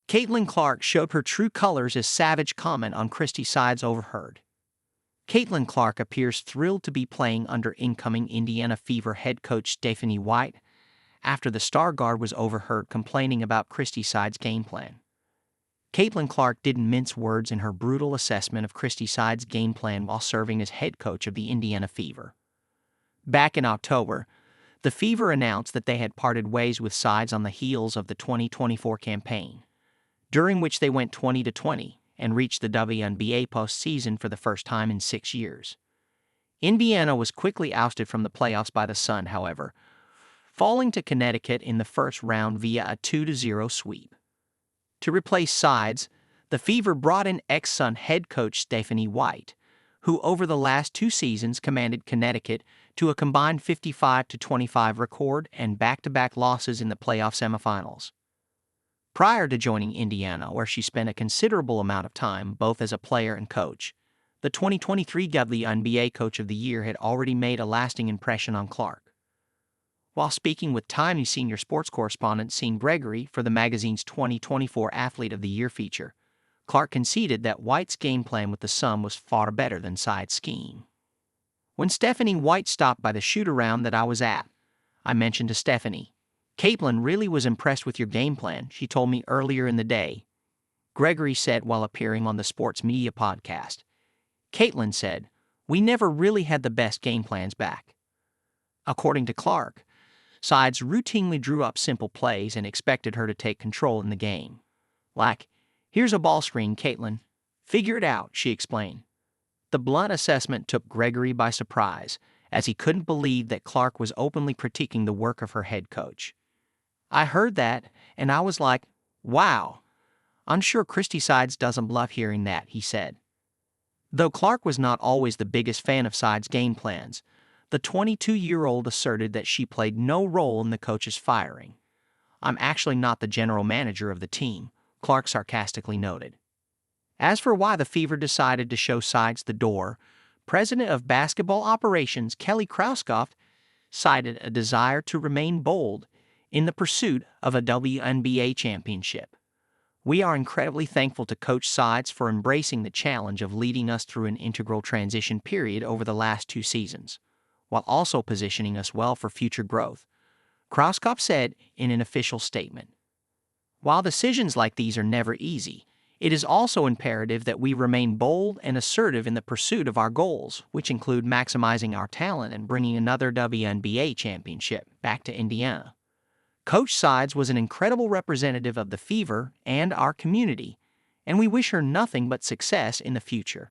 Caitlin Clark showed her true colors as savage comment on Christie Sides overheard. Caitlin Clark appears thrilled to be playing under incoming Indiana Fever head coach Stephanie White after the star guard was overheard complaining about Christie Sides' game plan. Caitlin Clark didn't mince words in her brutal assessment of Christie Sides' game plan while serving as head coach of the Indiana Fever. Back in October, the Fever announced that they had parted ways with Sides on the heels of the 2024 campaign, during which they went 20-20 and reached the WNBA postseason for the first time in 6 years. Indiana was quickly ousted from the playoffs by the Sun, however, falling to Connecticut in the first round via a 2-0 sweep. To replace Sides, the Fever brought in ex-Sun head coach Stephanie White, who over the last 2 seasons commanded Connecticut to a combined 55-25 record and back-to-back losses in the playoff semifinals. Prior to joining Indiana, where she spent a considerable amount of time both as a player and coach, the 2023 WNBA Coach of the Year had already made a lasting impression on Clark. While speaking with Timely senior sports correspondent Sean Gregory for the magazine's 2024 Athlete of the Year feature, Clark conceded that White's game plan with the Sun was far better than Sides' scheme. When Stephanie White stopped by the shoot-around that I was at, I mentioned to Stephanie, "Caitlin really was impressed with your game plan," she told me earlier in the day, Gregory said while appearing on the sports media podcast. Caitlin said, "We never really had the best game plans back." According to Clark, Sides routinely drew up simple plays and expected her to take control in the game. Like, "Here's a ball screen, Caitlin. Figure it out," she explained. The blunt assessment took Gregory by surprise, as he couldn't believe that Clark was openly critiquing the work of her head coach. "I heard that, and I was like, wow. I'm sure Christie Sides doesn't love hearing that," he said. Though Clark was not always the biggest fan of Sides' game plans, the 22-year-old asserted that she played no role in the coach's firing. "I'm actually not the general manager of the team," Clark sarcastically noted. As for why the Fever decided to show Sides the door, President of Basketball Operations Kelly Krauskopf cited a desire to remain bold in the pursuit of a WNBA championship. "We are incredibly thankful to Coach Sides for embracing the challenge of leading us through an integral transition period over the last 2 seasons, while also positioning us well for future growth," Krauskopf said in an official statement. While decisions like these are never easy, it is also imperative that we remain bold and assertive in the pursuit of our goals, which include maximizing our talent and bringing another WNBA championship back to Indiana. Coach Sides was an incredible representative of the Fever and our community, and we wish her nothing but success in the future.